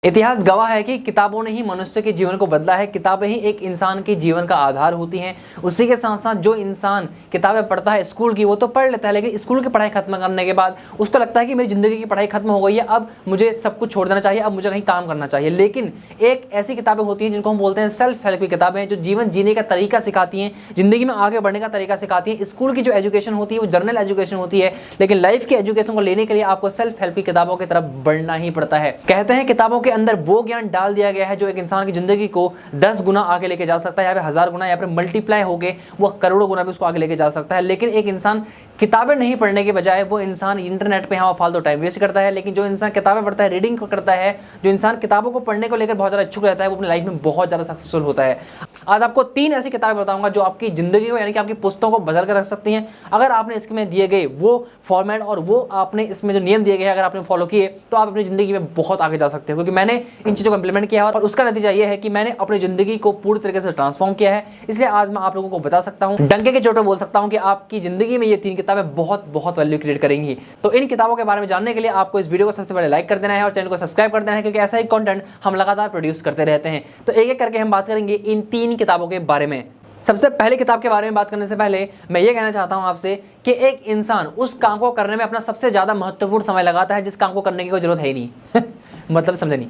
इतिहास गवाह है कि किताबों ने ही मनुष्य के जीवन को बदला है। किताबें ही एक इंसान के जीवन का आधार होती हैं। उसी के साथ साथ जो इंसान किताबें पढ़ता है स्कूल की, वो तो पढ़ लेता है, लेकिन स्कूल की पढ़ाई खत्म करने के बाद उसको लगता है कि मेरी ज़िंदगी की पढ़ाई खत्म हो गई है, अब मुझे सब कुछ छोड़ देना चाहिए, अब मुझे कहीं काम करना चाहिए। लेकिन एक ऐसी किताबें होती हैं जिनको हम बोलते हैं सेल्फ हेल्प की किताबें, जो जीवन जीने का तरीका सिखाती हैं, ज़िंदगी में आगे बढ़ने का तरीका सिखाती हैं। स्कूल की जो एजुकेशन होती है वो जर्नल एजुकेशन होती है, लेकिन लाइफ की एजुकेशन को लेने के लिए आपको सेल्फ हेल्प की किताबों की तरफ बढ़ना ही पड़ता है। कहते हैं किताबों के अंदर वो ज्ञान डाल दिया गया है जो एक इंसान की जिंदगी को 10 गुना आगे लेके जा सकता है, या फिर 1000 गुना, या फिर मल्टीप्लाई होके वो करोड़ों गुना भी उसको आगे लेके जा सकता है। लेकिन एक इंसान किताबें नहीं पढ़ने के बजाय वो इंसान इंटरनेट पे यहाँ फालतू टाइम वेस्ट करता है। लेकिन जो इंसान किताबें पढ़ता है, रीडिंग करता है, जो इंसान किताबों को पढ़ने को लेकर बहुत ज़्यादा इच्छुक रहता है, वो अपनी लाइफ में बहुत ज़्यादा सक्सेसफुल होता है। आज आपको 3 ऐसी किताबें बताऊंगा जो आपकी जिंदगी को, यानी कि आपकी पुस्तकों को बदल कर रख सकती हैं। अगर आपने इसमें दिए गए वो फॉर्मेट और वो आपने इसमें जो नियम दिए गए अगर आपने फॉलो किए, तो आप अपनी जिंदगी में बहुत आगे जा सकते हो। क्योंकि मैंने इन चीज़ों को इंप्लीमेंट किया है और उसका नतीजा ये है कि मैंने अपनी जिंदगी को पूरी तरीके से ट्रांसफॉर्म किया है। इसलिए आज मैं आप लोगों को बता सकता हूँ, डंके के चोट पे बोल सकता हूँ कि आपकी जिंदगी में ये 3 किताबें बहुत वैल्यू क्रिएट करेंगी। तो इन किताबों के बारे में जानने के लिए आपको इस वीडियो को सबसे पहले लाइक कर देना है और चैनल को सब्सक्राइब कर देना है, क्योंकि ऐसा ही कंटेंट हम लगातार प्रोड्यूस करते रहते हैं। तो एक एक करके हम बात करेंगे इन 3 किताबों के बारे में। सबसे पहले किताब के बारे में बात करने से पहले मैं ये कहना चाहता हूं आपसे कि एक इंसान उस काम को करने में अपना सबसे ज्यादा महत्वपूर्ण समय लगाता है जिस काम को करने की कोई जरूरत है ही नहीं। मतलब समझे नहीं,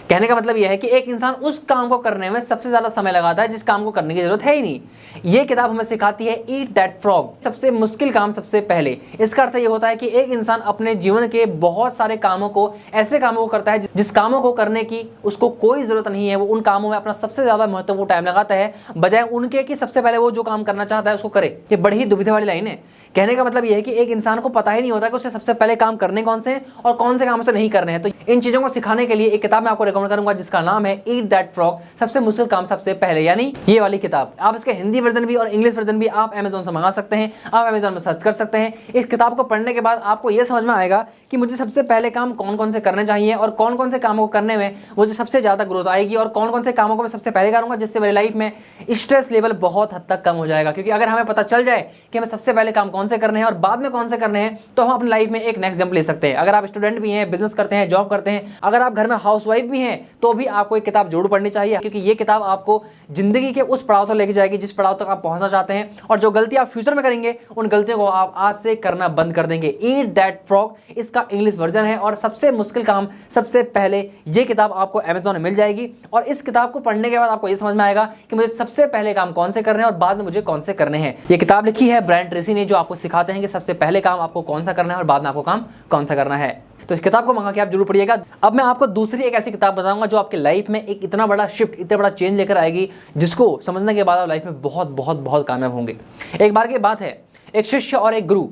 कहने का मतलब यह है कि एक इंसान उस काम को करने में सबसे ज्यादा समय लगाता है जिस काम को करने की जरूरत है ही नहीं। यह किताब हमें सिखाती है ईट दैट फ्रॉग, सबसे मुश्किल काम सबसे पहले। इसका अर्थ यह होता है कि एक इंसान अपने जीवन के बहुत सारे कामों को, ऐसे कामों को करता है जिस कामों को करने की उसको कोई जरूरत नहीं है, वो उन कामों में अपना सबसे ज्यादा महत्वपूर्ण टाइम लगाता है, बजाय उनके कि सबसे पहले वो जो काम करना चाहता है उसको करे। ये बड़ी ही दुविधा वाली लाइन है। कहने का मतलब यह है कि एक इंसान को पता ही नहीं होता कि उसे सबसे पहले काम करने कौन से हैं और कौन से काम उसे नहीं करने हैं। तो इन चीजों को सिखाने के लिए एक किताब मैं आपको रिकमेंड करूंगा जिसका नाम है ईट दैट फ्रॉग, सबसे मुश्किल काम सबसे पहले, यानी ये वाली किताब। आप इसके हिंदी वर्जन भी और इंग्लिश वर्जन भी आप अमेजोन से मंगा सकते हैं, आप अमेजोन में सर्च कर सकते हैं। इस किताब को पढ़ने के बाद आपको यह समझ में आएगा कि मुझे सबसे पहले काम कौन कौन से करने चाहिए और कौन कौन से कामों को करने में मुझे सबसे ज्यादा ग्रोथ आएगी और कौन कौन से कामों को मैं सबसे पहले करूंगा, जिससे मेरी लाइफ में स्ट्रेस लेवल बहुत हद तक कम हो जाएगा। क्योंकि अगर हमें पता चल जाए कि हमें सबसे पहले काम कौन से करने हैं और बाद में कौन से करने हैं, तो हम अपनी लाइफ में एक नेक्स्ट जंप ले सकते हैं। अगर आप स्टूडेंट भी हैं, बिजनेस करते हैं, जॉब करते हैं, अगर आप घर में हाउसवाइफ भी हैं, तो भी आपको एक किताब जरूर पढ़नी चाहिए। क्योंकि ये किताब आपको जिंदगी के उस पड़ाव तक लेके जाएगी जिस पड़ाव तक आप पहुंचना चाहते हैं, और जो गलती आप फ्यूचर में करेंगे उन गलतियों को आप आज से करना बंद कर देंगे। ईट दैट फ्रॉग इसका इंग्लिश वर्जन है और सबसे मुश्किल काम सबसे पहले, ये किताब आपको अमेजोन में मिल जाएगी। और इस किताब को पढ़ने के बाद आपको ये समझ में आएगा कि मुझे सबसे पहले काम कौन से करने हैं और बाद में मुझे कौन से करने हैं। ये किताब लिखी है ब्रायन ट्रेसी ने, जो आपको सिखाते हैं कि सबसे पहले काम आपको कौन सा करना है और बाद में आपको काम कौन सा करना है। तो इस किताब को मंगा के आप जरूर पढ़िएगा। अब मैं आपको दूसरी एक ऐसी किताब बताऊंगा जो आपकी लाइफ में एक इतना बड़ा शिफ्ट, इतना बड़ा चेंज लेकर आएगी, जिसको समझने के बाद आप लाइफ में बहुत बहुत बहुत कामयाब होंगे। एक बार की बात है, एक शिष्य और एक गुरु,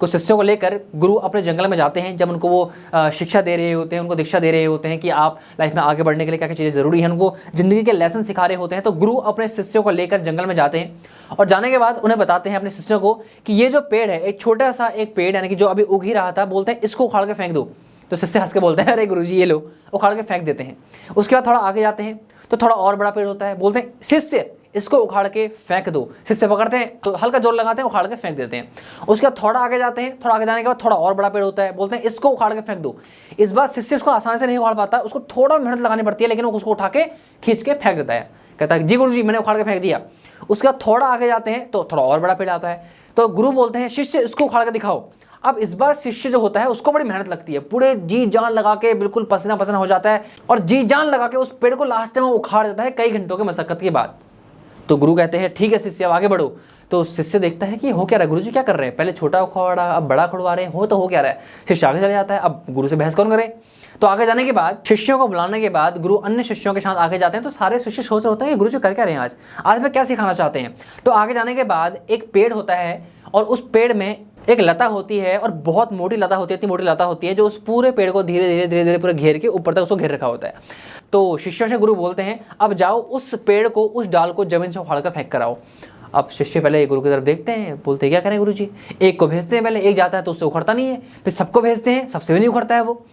कुछ शिष्यों को लेकर गुरु अपने जंगल में जाते हैं। जब उनको वो शिक्षा दे रहे होते हैं, उनको दीक्षा दे रहे होते हैं कि आप लाइफ में आगे बढ़ने के लिए क्या क्या चीज़ें ज़रूरी हैं, उनको ज़िंदगी के लेसन सिखा रहे होते हैं। तो गुरु अपने शिष्यों को लेकर जंगल में जाते हैं और जाने के बाद उन्हें बताते हैं अपने शिष्यों को कि ये जो पेड़ है, एक छोटा सा एक पेड़, यानी कि जो अभी उग ही रहा था, बोलते हैं इसको उखाड़ के फेंक दो। तो शिष्य हंस के बोलते हैं अरे गुरुजी ये लो, उखाड़ के फेंक देते हैं। उसके बाद थोड़ा आगे जाते हैं तो थोड़ा और बड़ा पेड़ होता है, बोलते हैं शिष्य इसको उखाड़ के फेंक दो। शिष्य पकड़ते हैं तो हल्का जोर लगाते हैं, उखाड़ के फेंक देते हैं। उसके बाद थोड़ा आगे जाते हैं, थोड़ा आगे जाने के बाद थोड़ा और बड़ा पेड़ होता है, बोलते हैं इसको उखाड़ के फेंक दो। इस बार शिष्य उसको आसानी से नहीं उखाड़ पाता, उसको थोड़ा मेहनत लगानी पड़ती है, लेकिन वो उसको उठा के खींच के फेंक देता है। कहता है जी गुरुजी मैंने उखाड़ के फेंक दिया। उसके बाद थोड़ा आगे जाते हैं तो थोड़ा और बड़ा पेड़ आता है, तो गुरु बोलते हैं शिष्य इसको उखाड़ के दिखाओ। अब इस बार शिष्य जो होता है उसको बड़ी मेहनत लगती है, पूरे जी जान लगा के बिल्कुल पसीना पसीना हो जाता है और जी जान लगा के उस पेड़ को लास्ट में उखाड़ देता है कई घंटों की मशक्कत के बाद। तो गुरु कहते हैं ठीक है शिष्य अब आगे बढ़ो। तो शिष्य देखता है कि हो क्या रहा है, गुरुजी क्या कर रहे हैं, पहले छोटा उखाड़ा अब बड़ा खुड़वा रहे हैं, हो क्या रहा है। शिष्य आगे चले जाता है, अब गुरु से बहस कौन करे। तो आगे जाने के बाद, शिष्यों को बुलाने के बाद गुरु अन्य शिष्यों के साथ आगे जाते हैं। तो सारे शिष्य सोच रहे होते हैं कि गुरुजी कर क्या रहे हैं, आज में क्या सिखाना चाहते हैं। तो आगे जाने के बाद एक पेड़ होता है और उस पेड़ में एक लता होती है और बहुत मोटी लता होती है, इतनी मोटी लता होती है जो उस पूरे पेड़ को धीरे धीरे धीरे धीरे पूरे घेर के ऊपर तक उसको घेर रखा होता है। तो शिष्यों से गुरु बोलते हैं अब जाओ उस पेड़ को, उस डाल को जमीन से उखाड़ कर फेंक कर आओ। अब शिष्य पहले गुरु की तरफ देखते हैं, बोलते हैं क्या करें गुरुजी। एक को भेजते हैं, पहले एक जाता है तो उससे उखड़ता नहीं है, फिर सबको भेजते हैं, सबसे भी नहीं उखड़ता है वो।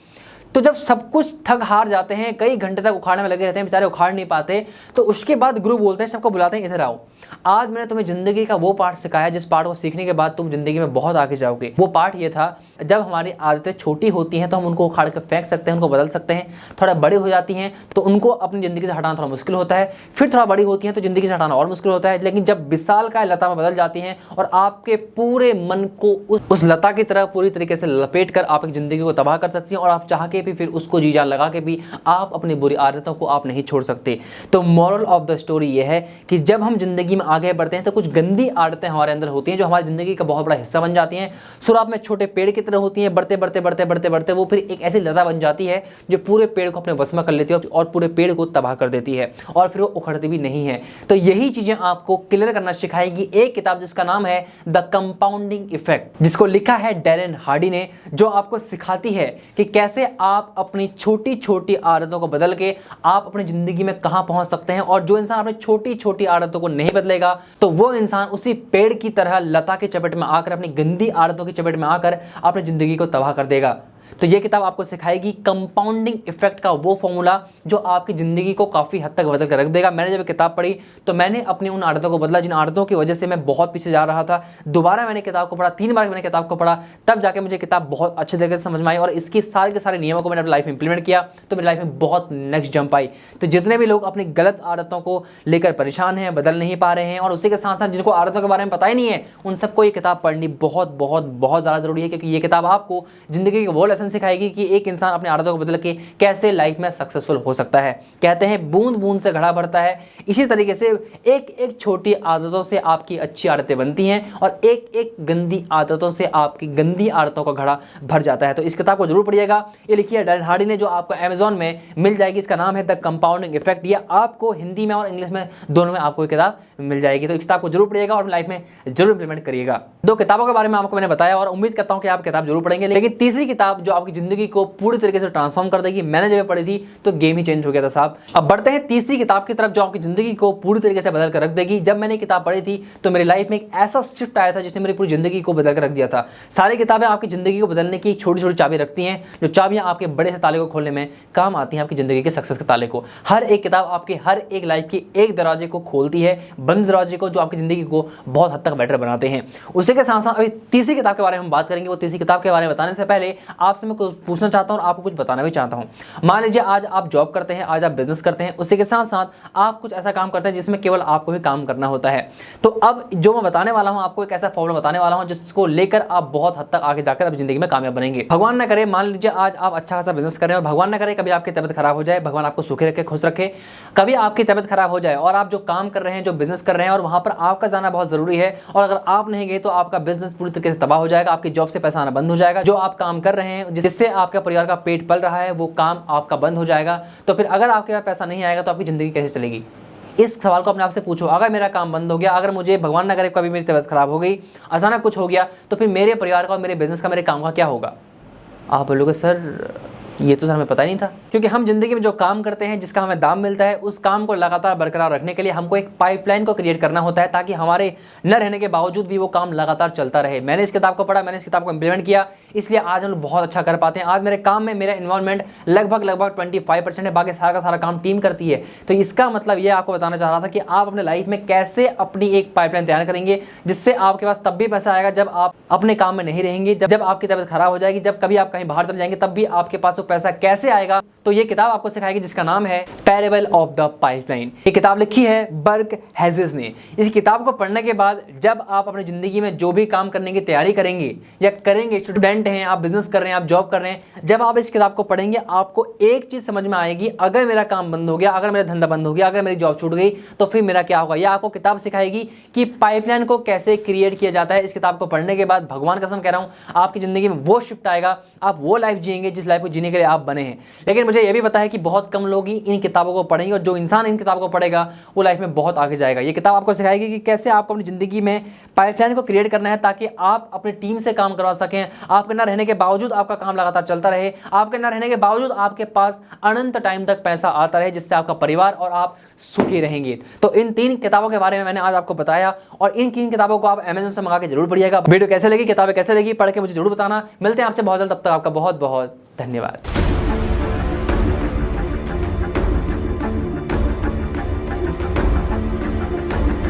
तो जब सब कुछ थक हार जाते हैं, कई घंटे तक उखाड़ने में लगे रहते हैं, बेचारे उखाड़ नहीं पाते, तो उसके बाद गुरु बोलते हैं, सबको बुलाते हैं, इधर आओ, आज मैंने तुम्हें जिंदगी का वो पार्ट सिखाया जिस पार्ट को सीखने के बाद तुम जिंदगी में बहुत आगे जाओगे। वो पार्ट ये था, जब हमारी आदतें छोटी होती हैं तो हम उनको उखाड़ कर फेंक सकते हैं, उनको बदल सकते हैं। थोड़ा बड़ी हो जाती हैं तो उनको अपनी जिंदगी से हटाना थोड़ा मुश्किल होता है, फिर थोड़ा बड़ी होती हैं तो जिंदगी से हटाना और मुश्किल होता है। लेकिन जब विशाल का लता में बदल जाती हैं और आपके पूरे मन को उस लता की तरह पूरी तरीके से लपेट कर आप एक जिंदगी को तबाह कर सकती हैं, और आप चाह के भी फिर उसको जी जान लगा के भी आप अपनी बुरी आदतों को आप नहीं छोड़ सकते। तो मॉरल ऑफ द स्टोरी ये है कि जब हम जिंदगी में आगे बढ़ते हैं तो कुछ गंदी आदतें हमारे अंदर होती हैं जो हमारी जिंदगी का बहुत बड़ा हिस्सा बन जाती हैं। शुरुआत में छोटे पेड़ की तरह होती हैं, बढ़ते बढ़ते बढ़ते बढ़ते बढ़ते वो फिर एक ऐसी लता बन जाती है जो पूरे पेड़ को अपने वश में कर लेती है और पूरे पेड़ को तबाह कर देती है, और फिर वो उखड़ती भी नहीं है। तो यही चीजें आपको क्लियर करना सिखाएगी एक किताब जिसका नाम है द कंपाउंडिंग इफेक्ट, जिसको लिखा है डैरेन हार्डी ने, जो आपको सिखाती है कि कैसे आप अपनी छोटी छोटी आदतों को बदल के आप अपनी जिंदगी में कहां पहुंच सकते हैं। और जो इंसान अपनी छोटी छोटी आदतों को नहीं बदलेगा तो वो इंसान उसी पेड़ की तरह लता के चपेट में आकर, अपनी गंदी आदतों की चपेट में आकर अपनी जिंदगी को तबाह कर देगा। तो ये किताब आपको सिखाएगी कंपाउंडिंग इफेक्ट का वो फॉर्मूला जो आपकी जिंदगी को काफी हद तक बदल कर रख देगा। मैंने जब किताब पढ़ी तो मैंने अपनी उन आदतों को बदला जिन आदतों की वजह से मैं बहुत पीछे जा रहा था। दोबारा मैंने किताब को पढ़ा, 3 बार मैंने किताब को पढ़ा, तब जाके मुझे किताब बहुत अच्छे तरीके से समझ में आई और इसकी सारे के सारे नियमों को मैंने अपनी लाइफ में इंप्लीमेंट किया तो मेरी लाइफ में बहुत नेक्स्ट जंप आई। तो जितने भी लोग अपनी गलत आदतों को लेकर परेशान हैं, बदल नहीं पा रहे हैं, और उसी के साथ साथ जिनको आदतों के बारे में पता ही नहीं है, उन सबको ये किताब पढ़नी बहुत बहुत बहुत ज़्यादा जरूरी है, क्योंकि ये किताब आपको जिंदगी के वो लेसन सिखाएगी कि एक इंसान अपनी आदतों को बदल के कैसे लाइफ में सक्सेसफुल हो सकता है। कहते हैं बूंद बूंद से घड़ा भरता है, इसी तरीके से एक एक छोटी आदतों से आपकी अच्छी आदतें बनती हैं और एक एक गंदी आदतों से आपकी गंदी आदतों का घड़ा भर जाता है। तो इस किताब को जरूर पढ़िएगा। ये लिखी है डैरेन हार्डी ने, जो आपको अमेज़न में मिल जाएगी। इसका नाम है द कंपाउंडिंग इफेक्ट। ये आपको हिंदी में और इंग्लिश में दोनों में आपको ये किताब मिल जाएगी। तो इस किताब को जरूर पढ़िएगा और लाइफ में जरूर इंप्लीमेंट करिएगा। 2 किताबों के बारे में आपको मैंने बताया और उम्मीद करता हूं कि आप किताब जरूर पढ़ेंगे। लेकिन तीसरी किताब जो आपकी जिंदगी को पूरी तरीके से ट्रांसफॉर्म कर देगी, मैंने जब पढ़ी थी तो गेम ही चेंज हो गया था साहब। अब बढ़ते हैं तीसरी किताब की तरफ जो आपकी जिंदगी को पूरी तरीके से बदल कर रख देगी। जब मैंने किताब पढ़ी थी तो मेरी लाइफ में एक ऐसा शिफ्ट आया था जिसने मेरी पूरी जिंदगी को बदल कर रख दिया था। सारी किताबें आपकी जिंदगी को बदलने की छोटी छोटी चाबी रखती हैं, जो चाबियां आपके बड़े से ताले को खोलने में काम आती हैं, आपकी जिंदगी के सक्सेस के ताले को। हर एक किताब आपकी हर एक लाइफ की एक दरवाजे को खोलती है, बंद दरवाजे को, जो आपकी जिंदगी को बहुत हद तक बेटर बनाते हैं। उसी के साथ साथ अभी तीसरी किताब के बारे में हम बात करेंगे। वो तीसरी किताब के बारे में बताने से पहले आपसे मैं कुछ पूछना चाहता हूं और आपको कुछ बताना भी चाहता हूं। मान लीजिए आज आप जॉब करते हैं, आज आप बिजनेस करते हैं, उसी के साथ साथ आप कुछ ऐसा काम करते हैं जिसमें केवल आपको ही काम करना होता है। तो अब जो मैं बताने वाला हूं, आपको एक ऐसा फॉर्मूला बताने वाला हूं जिसको लेकर आप बहुत हद तक आगे जाकर अपनी जिंदगी में कामयाब बनेंगे। भगवान ना करे, मान लीजिए आज आप अच्छा खासा बिजनेस कर रहे हैं और भगवान ना करे कभी आपकी तबियत खराब हो जाए, भगवान आपको सुखी रखे, खुश रखे, कभी आपकी तबियत खराब हो जाए और आप जो काम कर रहे हैं, जो बिजनेस कर रहे हैं और वहां पर आपका जाना बहुत जरूरी है, और अगर आप नहीं गए तो आपका बिजनेस पूरी तरीके से तबाह हो जाएगा, आपकी जॉब से पैसा आना बंद हो जाएगा, जो आप काम कर रहे हैं जिससे आपका परिवार का पेट पल रहा है वो काम आपका बंद हो जाएगा। तो फिर अगर आपके पास पैसा नहीं आएगा तो आपकी जिंदगी कैसे चलेगी? इस सवाल को अपने आप से पूछो। अगर मेरा काम बंद हो गया, अगर मुझे भगवान ना करे कभी मेरी तबीयत खराब हो गई, अचानक कुछ हो गया, तो फिर मेरे परिवार का और मेरे बिजनेस का, मेरे काम का क्या होगा? आप बोलोगे सर ये तो सर हमें पता ही नहीं था। क्योंकि हम जिंदगी में जो काम करते हैं, जिसका हमें दाम मिलता है, उस काम को लगातार बरकरार रखने के लिए हमको एक पाइपलाइन को क्रिएट करना होता है ताकि हमारे न रहने के बावजूद भी वो काम लगातार चलता रहे। मैंने इस किताब को पढ़ा, मैंने इस किताब को इंप्लीमेंट किया, इसलिए आज हम बहुत अच्छा कर पाते हैं। आज मेरे काम में मेरा इन्वॉल्वमेंट लगभग 25% है, बाकी सारा का सारा काम टीम करती है। तो इसका मतलब ये आपको बताना चाह रहा था कि आप अपने लाइफ में कैसे अपनी एक पाइपलाइन तैयार करेंगे जिससे आपके पास तब भी पैसा आएगा जब आप अपने काम में नहीं रहेंगे, जब आपकी तबीयत खराब हो जाएगी, जब कभी आप कहीं बाहर चले जाएंगे, तब भी आपके पास वो पैसा कैसे आएगा। तो ये किताब आपको सिखाएगी जिसका नाम है पैरेबल ऑफ द पाइपलाइन। ये किताब लिखी है बर्क हेजेस ने। इस किताब को पढ़ने के बाद जब आप अपनी जिंदगी में जो भी काम करने की तैयारी करेंगे या करेंगे, स्टूडेंट हैं, आप बिजनेस कर रहे हैं, आप जॉब कर रहे हैं, जब आप इस किताब को पढ़ेंगे आपको एक चीज समझ में आएगी, अगर मेरा काम बंद हो गया, अगर मेरा धंधा बंद हो गया, अगर मेरी जॉब छूट गई तो फिर मेरा क्या होगा। यह आपको किताब सिखाएगी कि पाइपलाइन को कैसे क्रिएट किया जाता है। इस किताब को पढ़ने के बाद भगवान कसम कह रहा हूं आपकी जिंदगी में वो शिफ्ट आएगा, आप वो लाइफ जिएंगे जिस लाइफ को जीने के लिए आप बने हैं। लेकिन मुझे यह भी पता है कि बहुत कम लोग ही इन किताबों को पढ़ेंगे और जो इंसान इन किताबों को पढ़ेगा वो लाइफ में बहुत आगे जाएगा। ये किताब आपको सिखाएगी कि कैसे आपको अपनी जिंदगी में पाइपलाइन को क्रिएट करना है ताकि आप अपनी टीम से काम करवा सकें, आपके ना रहने के बावजूद आपका काम लगातार चलता रहे, आपके ना रहने के बावजूद आपके पास अनंत टाइम तक पैसा आता रहे, जिससे आपका परिवार और आप सुखी रहेंगे। तो इन 3 किताबों के बारे में मैंने आज आपको बताया और इन 3 किताबों को आप अमेज़न से मंगा के जरूर पढ़िएगा। वीडियो कैसे लगी, किताबें कैसे लगी, पढ़ के मुझे जरूर बताना। मिलते हैं आपसे बहुत जल्द, तब तक आपका बहुत बहुत धन्यवाद।